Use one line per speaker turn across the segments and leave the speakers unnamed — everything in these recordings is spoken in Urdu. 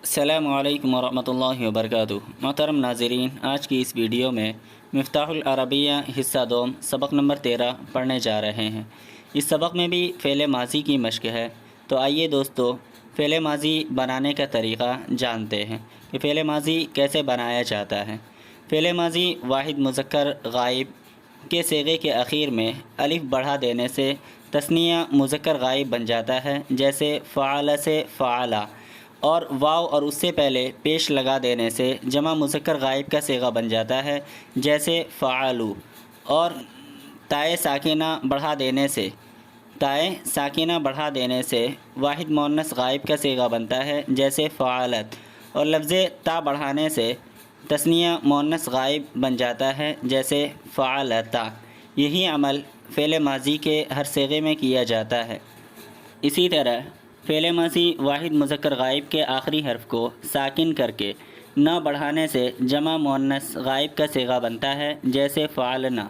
السلام علیکم ورحمۃ اللہ وبرکاتہ۔ محترم ناظرین، آج کی اس ویڈیو میں مفتاح العربیہ حصہ دوم سبق نمبر 13 پڑھنے جا رہے ہیں۔ اس سبق میں بھی فعل ماضی کی مشق ہے، تو آئیے دوستو فعل ماضی بنانے کا طریقہ جانتے ہیں کہ فعل ماضی کیسے بنایا جاتا ہے۔ فعل ماضی واحد مذکر غائب کے صیغے کے اخیر میں الف بڑھا دینے سے تثنیہ مذکر غائب بن جاتا ہے، جیسے فعل سے فعلا، اور واو اور اس سے پہلے پیش لگا دینے سے جمع مذکر غائب کا صیغہ بن جاتا ہے، جیسے فعلو، اور تائے ساکنہ بڑھا دینے سے واحد مؤنث غائب کا صیغہ بنتا ہے، جیسے فعلت، اور لفظ تا بڑھانے سے تثنیہ مؤنث غائب بن جاتا ہے، جیسے فعلتا۔ یہی عمل فعل ماضی کے ہر صیغے میں کیا جاتا ہے۔ اسی طرح فعل ماضی واحد مذکر غائب کے آخری حرف کو ساکن کر کے نہ بڑھانے سے جمع مؤنث غائب کا صیغہ بنتا ہے، جیسے فعلنا،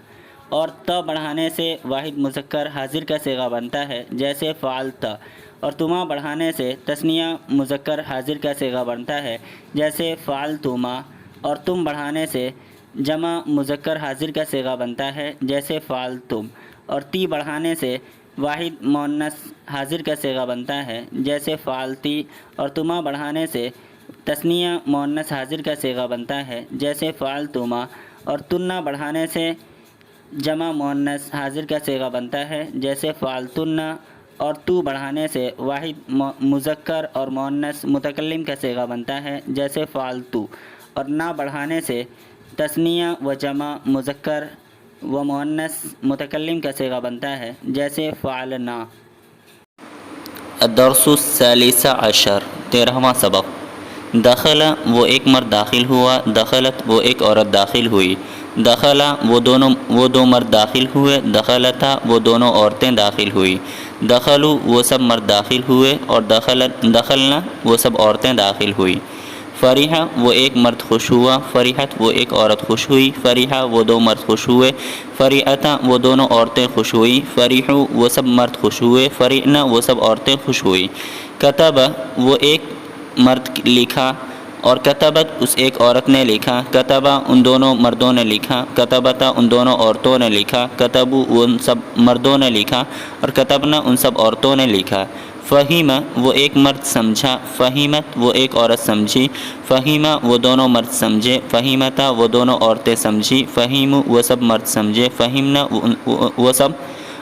اور تا بڑھانے سے واحد مذکر حاضر کا صیغہ بنتا ہے، جیسے فعلتا، اور تما بڑھانے سے تثنیہ مذکر حاضر کا صیغہ بنتا ہے، جیسے فعلتما، اور تم بڑھانے سے جمع مذکر حاضر کا صیغہ بنتا ہے، جیسے فعلتم، اور تی بڑھانے سے واحد مؤنث حاضر کا صیغہ بنتا ہے، جیسے فعلتی، اور تما بڑھانے سے تثنیہ مؤنث حاضر کا صیغہ بنتا ہے، جیسے فعلتما، اور تنہ بڑھانے سے جمع مؤنث حاضر کا صیغہ بنتا ہے، جیسے فعلتنہ، اور تو بڑھانے سے واحد مذکر اور مؤنث متکلم کا صیغہ بنتا ہے، جیسے فعلتو، اور نہ بڑھانے سے تثنیہ و جمع مذکر و مؤنث متکلم کا صیغہ بنتا ہے، جیسے فعلنا۔ الدرس الثالث عشر، 13واں سبق۔ دخل وہ ایک مرد داخل ہوا، دخلت وہ ایک عورت داخل ہوئی، دخلا وہ دو مرد داخل ہوئے، دخلتا وہ دونوں عورتیں داخل ہوئی، دخلوا وہ سب مرد داخل ہوئے، اور دخلنا وہ سب عورتیں داخل ہوئی۔ فریحہ وہ ایک مرد خوش ہوا، فریحت وہ ایک عورت خوش ہوئی، فریحہ وہ دو مرد خوش ہوئے، فریحتا وہ دونوں عورتیں خوش ہوئی، فریحو وہ سب مرد خوش ہوئے، فریحنا وہ سب عورتیں خوش ہوئی۔ کتب وہ ایک مرد لکھا، اور کتبت اس ایک عورت نے لکھا، کتبہ ان دونوں مردوں نے لکھا، کتبتا ان دونوں عورتوں نے لکھا، کتبو ان سب مردوں نے لکھا، اور کتبنا ان سب عورتوں نے لکھا۔ فہیمہ وہ ایک مرد سمجھا، فہیمت وہ ایک عورت سمجھی، فہیمہ وہ دونوں مرد سمجھے، فہیمتا وہ دونوں عورتیں سمجھی، فہیمو وہ سب مرد سمجھے، فہمنا وہ سب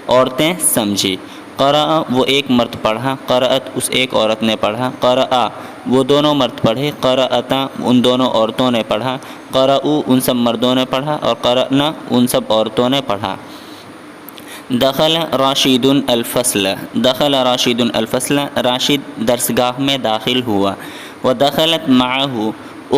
عورتیں سمجھی۔ قرأ وہ ایک مرد پڑھا، قرأت اس ایک عورت نے پڑھا، قرأ وہ دونوں مرد پڑھے، قرأتا ان دونوں عورتوں نے پڑھا، قرأو ان سب مردوں نے پڑھا، اور قرأنا ان سب عورتوں نے پڑھا۔ دخل راشد الفصل، دخل راشد الفصل راشد درسگاہ میں داخل ہوا۔ ودخلت معه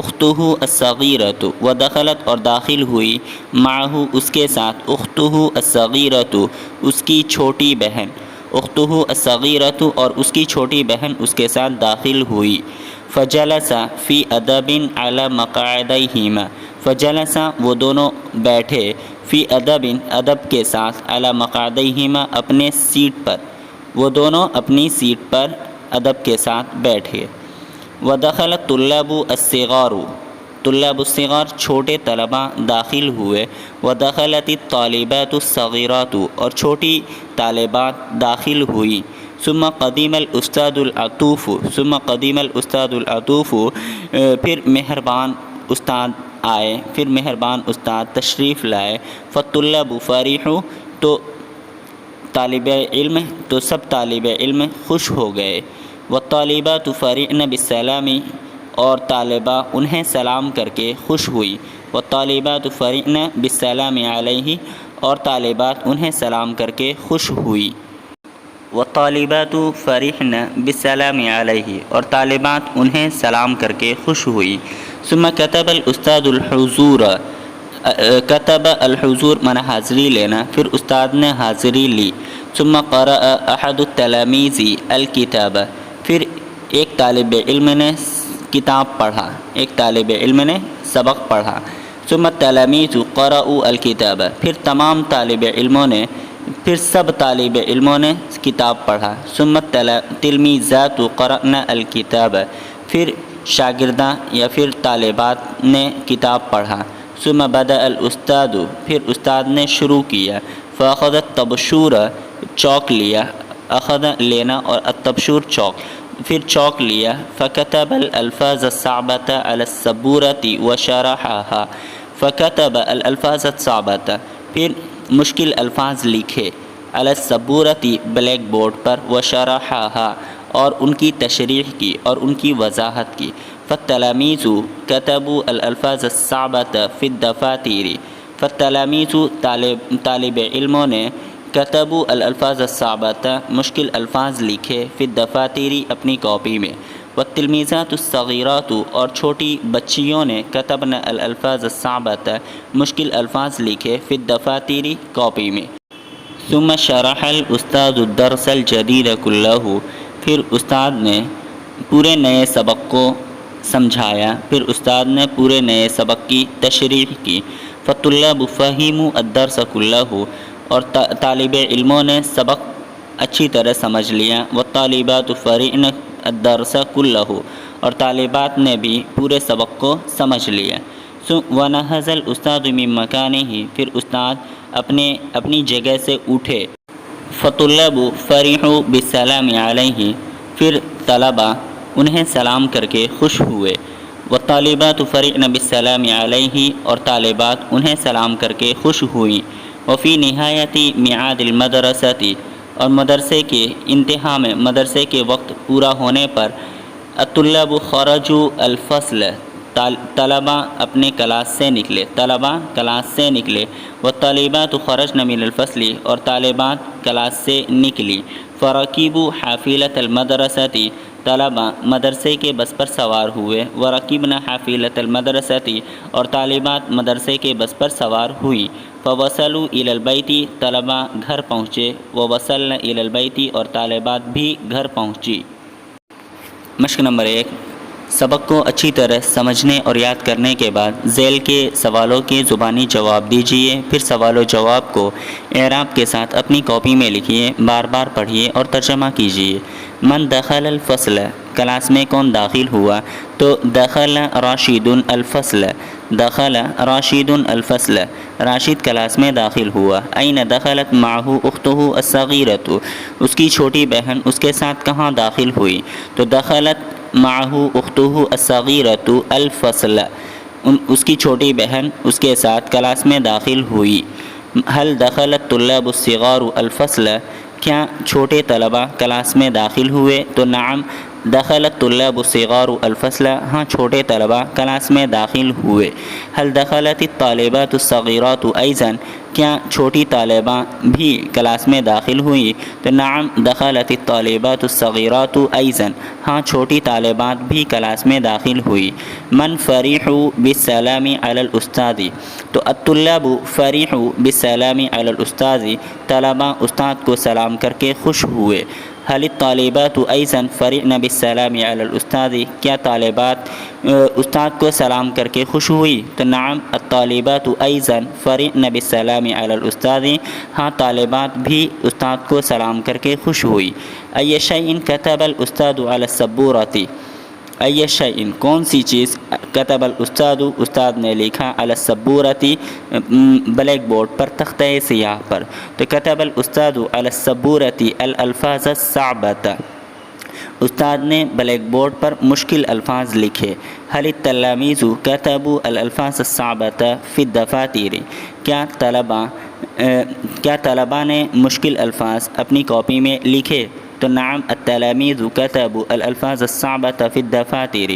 اختہ الصغیرۃ، ودخلت اور داخل ہوئی معه اس کے ساتھ اختہ الصغیرۃ اس کی چھوٹی بہن، اختہ الصغیرۃ اور اس کی چھوٹی بہن اس کے ساتھ داخل ہوئی۔ فجلس فی ادب علی مقعدیہما، فجلس وہ دونوں بیٹھے، فی ادب ادب کے ساتھ، علی مقعدیہما اپنے سیٹ پر، وہ دونوں اپنی سیٹ پر ادب کے ساتھ بیٹھے۔ ودخل الطلاب الصغار، طلاب الصغار چھوٹے طلباء داخل ہوئے۔ ودخلت الطالبات الصغیرات اور چھوٹی طالبات داخل ہوئی۔ ثم قدیم الاستاذ العطوف، ثم قدیم الاستاذ العطوف پھر مہربان استاد آئے، پھر مہربان استاد تشریف لائے۔ فالطلاب فرحوا تو سب طالب علم خوش ہو گئے۔ والطالبات فرحن بالسلام اور طالبہ انہیں سلام کر کے خوش ہوئی۔ والطالبات فرحن بالسلام علیہ اور طالبات انہیں سلام کر کے خوش ہوئی۔ والطالبات فرحن بالسلام علیہ اور طالبات انہیں سلام کر کے خوش ہوئی۔ ثم كتب الاستاذ الحضور، کتب الحضور معنی حاضری لینا، پھر استاد نے حاضری لی۔ ثم قرأ احد التلاميذ الكتاب، پھر ایک طالب علم نے کتاب پڑھا، ایک طالب علم نے سبق پڑھا۔ ثم التلاميذ قرأوا الكتاب، پھر سب طالب علموں نے کتاب پڑھا۔ ثم التلميذات قرأن الكتاب، پھر شاگرداں یا پھر طالبات نے کتاب پڑھا۔ ثم بدأ الاستاذ، پھر استاد نے شروع کیا۔ فاخذ الطبشور، چوک لیا، اخذ لینا اور الطبشور چوک، پھر چوک لیا۔ فكتب الالفاظ الصعبة على السبورة وشرحها، فكتب الالفاظ الصعبة، پھر مشکل الفاظ لکھے، علی السبورة بلیک بورڈ پر، وشرحها اور ان کی تشریح کی اور ان کی وضاحت کی۔ فالتلاميذ كتبوا الالفاظ الصعبة في الدفاتر، فالتلاميذ طالب علموں نے کتبوا الالفاظ الصعبة مشکل الفاظ لکھے، فی الدفاتر اپنی کاپی میں۔ والتلمیذات الصغیرات اور چھوٹی بچیوں نے کتبنا الالفاظ الصعبة مشکل الفاظ لکھے، فی الدفاتر کاپی میں۔ ثم شرح الاستاذ الدرس الجدید كله، پھر استاد نے پورے نئے سبق کو سمجھایا، پھر استاد نے پورے نئے سبق کی تشریح کی۔ فالطلاب فهموا الدرس كله، اور طالب علموں نے سبق اچھی طرح سمجھ لیا۔ والطالبات فرعن الدرس كله، اور طالبات نے بھی پورے سبق کو سمجھ لیا۔ ونهض الاستاذ من مكانه، پھر استاد اپنی جگہ سے اٹھے۔ فالطلاب فرحوا بالسلام علیہ، پھر طلبہ انہیں سلام کر کے خوش ہوئے۔ والطالبات فرحن بالسلام علیہ، اور طالبات انہیں سلام کر کے خوش ہوئیں۔ وفی نہایت میعاد المدرسۃ، اور مدرسے کے انتہا میں، مدرسے کے وقت پورا ہونے پر، الطلاب خرجوا الفصل، طلبہ اپنے کلاس سے نکلے، طلبہ کلاس سے نکلے۔ والطالبات خرجن من الفصل، اور طالبات کلاس سے نکلی۔ فرکبوا حافلۃ المدرسۃ، طلبہ مدرسے کے بس پر سوار ہوئے۔ ورکبنا حافلۃ المدرسۃ، اور طالبات مدرسے کے بس پر سوار ہوئیں۔ فوصلوا الی البیت، طلبہ گھر پہنچے۔ ووصلن الی البیت، اور طالبات بھی گھر پہنچی۔ مشق نمبر 1، سبق کو اچھی طرح سمجھنے اور یاد کرنے کے بعد ذیل کے سوالوں کے زبانی جواب دیجیے، پھر سوال و جواب کو اعراب کے ساتھ اپنی کاپی میں لکھیے، بار بار پڑھیے اور ترجمہ کیجیے۔ من دخل الفصل، کلاس میں کون داخل ہوا؟ تو دخل راشد الفصل، دخل راشد الفصل، راشد کلاس میں داخل ہوا۔ این دخلت معه اختہ الصغیرۃ، اس کی چھوٹی بہن اس کے ساتھ کہاں داخل ہوئی؟ تو دخلت معه اختہ الصغیرۃ الفصل، اس کی چھوٹی بہن اس کے ساتھ کلاس میں داخل ہوئی۔ هل دخل الطلاب الصغار الفصل، کیا چھوٹے طلبہ کلاس میں داخل ہوئے؟ تو نعم دخل الطلاب الصغار الفصل، ہاں چھوٹے طلبہ کلاس میں داخل ہوئے۔ هل دخلت الطالبات الصغیرات ایضا، کیا چھوٹی طالباں بھی کلاس میں داخل ہوئی؟ تو نعم دخلت الطالبات الصغیرات ایضا، ہاں چھوٹی طالبات بھی کلاس میں داخل ہوئی۔ من فرحوا بالسلام علی الاستاذ، تو الطلاب فرحوا بالسلام علی الاستاذ، طلبہ استاد کو سلام کر کے خوش ہوئے۔ هل الطالبات ایضا فرحن بالسلام علی الاستاذ، کیا طالبات استاد کو سلام کر کے خوش ہوئی؟ تو نعم الطالبات ایضا فرحن بالسلام علی الاستاذ، ہاں طالبات بھی استاد کو سلام کر کے خوش ہوئی۔ ای شیء کتب الاستاذ علی السبورۃ، ای شیء کون سی چیز، کتب الاستاذ استاد نے لکھا، علی السبورۃ بلیک بورڈ پر، تختہ سیاہ پر۔ تو کتب الاستاذ علی السبورۃ الالفاظ الصعبۃ، استاد نے بلیک بورڈ پر مشکل الفاظ لکھے۔ هل التلاميذ كتبوا الالفاظ الصعبۃ فی الدفاتر، کیا طلبہ نے مشکل الفاظ اپنی کاپی میں لکھے؟ تو نعم التلاميذ كتبوا الالفاظ الصعبۃ فی الدفاتر،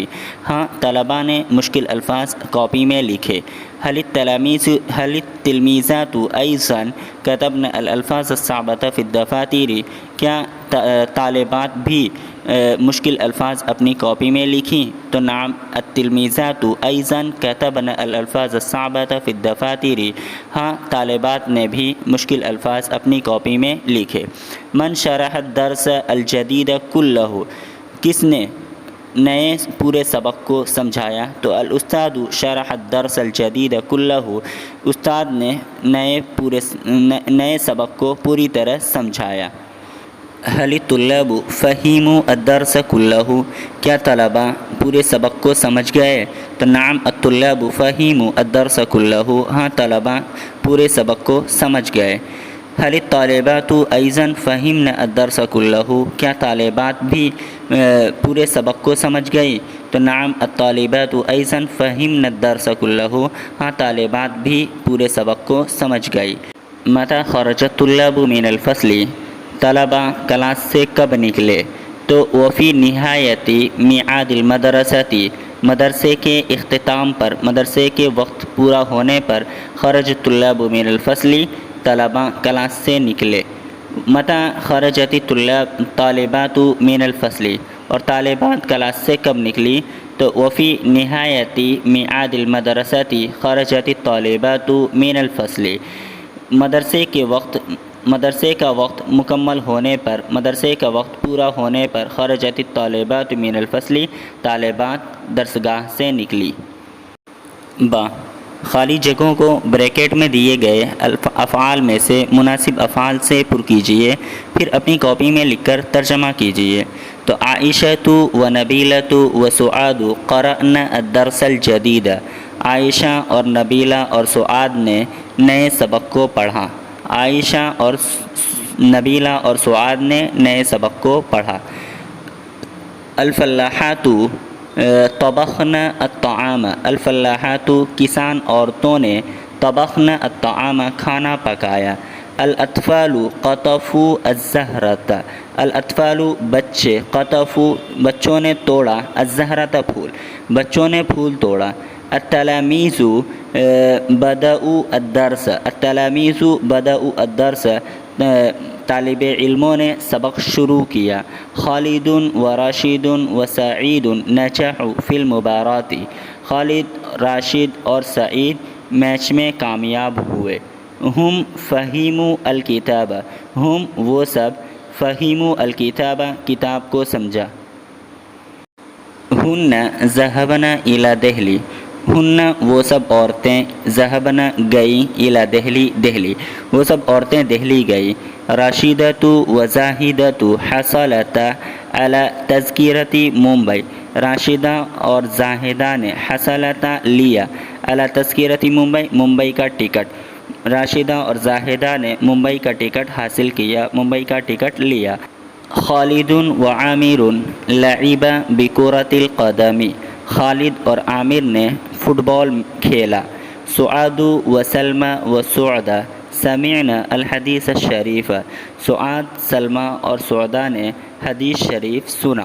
ہاں طلبہ نے مشکل الفاظ کاپی میں لکھے۔ هل التلمیذات ایضا كتبن الالفاظ الصعبۃ فی الدفاتر، کیا طالبات بھی مشکل الفاظ اپنی کاپی میں لکھیں؟ تو نعم التلمیذات ایضا كتبن الالفاظ الصعبۃ فی الدفاتر، ہاں طالبات نے بھی مشکل الفاظ اپنی کاپی میں لکھے۔ من شرح الدرس الجدید كله، کس نے نئے پورے سبق کو سمجھایا؟ تو الاستاذ شرح الدرس الجدید كله، استاد نے نئے سبق کو پوری طرح سمجھایا۔ هل الطلاب فهموا الدرس كله؟ کیا طلباء پورے سبق کو سمجھ گئے؟ تو نعم الطلاب فهموا الدرس كله، ہاں طلباء پورے سبق کو سمجھ گئے۔ هل الطالبات أيضا فهمن الدرس كله؟ کیا طالبات بھی پورے سبق کو سمجھ گئی؟ تو نعم الطالبات أيضا فهمن الدرس كله، ہاں طالبات بھی پورے سبق کو سمجھ گئی۔ متى خرج الطلاب من الفصل؟ طلباء کلاس سے کب نکلے؟ تو وفی نہایتی میعاد المدرسہ، مدرسے کے اختتام پر، مدرسے کے وقت پورا ہونے پر، خرج الطلاب من الفصل، طلباء کلاس سے نکلے۔ متى خرجت طالبات من الفصل، اور طالبات کلاس سے کب نکلی؟ تو وفی نہایتی میعاد المدرسہ خرجت الطالبات من الفصل، مدرسے کا وقت مکمل ہونے پر، مدرسے کا وقت پورا ہونے پر، خرجت الطالبات من الفصل، طالبات درسگاہ سے نکلی۔ با، خالی جگہوں کو بریکٹ میں دیے گئے افعال میں سے مناسب افعال سے پر کیجیے، پھر اپنی کاپی میں لکھ کر ترجمہ کیجیے۔ تو عائشۃ و نبیلۃ و سعاد قرأن الدرس الجدید، عائشہ اور نبیلہ اور سعاد نے نئے سبق کو پڑھا۔ عائشہ اور نبیلہ اور سعاد نے نئے سبق کو پڑھا۔ الفلاحات طبخن الطعام، الفلاحات کسان عورتوں نے، طبخن الطعام کھانا پکایا۔ الاطفال قطفوا الزہرۃ، الاطفال بچے، قطفوا بچوں نے توڑا، الزہرۃ پھول، بچوں نے پھول توڑا۔ التلاميذ بدأوا الدرس، التلاميذ بدأوا الدرس، طالب علموں نے سبق شروع کیا۔ خالد و راشد و سعید نجحوا في المباراة، خالد، راشد اور سعید میچ میں کامیاب ہوئے۔ ہم فہموا الکتاب، ہم وہ سب، فہموا الکتاب کتاب کو سمجھا۔ ہن ذهبن الى دہلی، ہن وہ سب عورتیں، ذهبن گئی، الى دہلی دہلی، وہ سب عورتیں دہلی گئی۔ راشدۃ و زاہدۃ حصلتا علی تذکرۃ ممبئی، راشدہ اور زاہدہ نے حصلتا لیا، علی تذکرۃ ممبئی، ممبئی کا ٹکٹ، راشدہ اور زاہدہ نے ممبئی کا ٹکٹ حاصل کیا، ممبئی کا ٹکٹ لیا۔ خالد و عامر لعبا بکرۃ القدم، خالد اور عامر نے فٹ بال کھیلا۔ سعاد و سلمى و سعدہ سمعنا الحدیث الشریف، سعاد، سلمہ اور سعدہ نے حدیث شریف سنا۔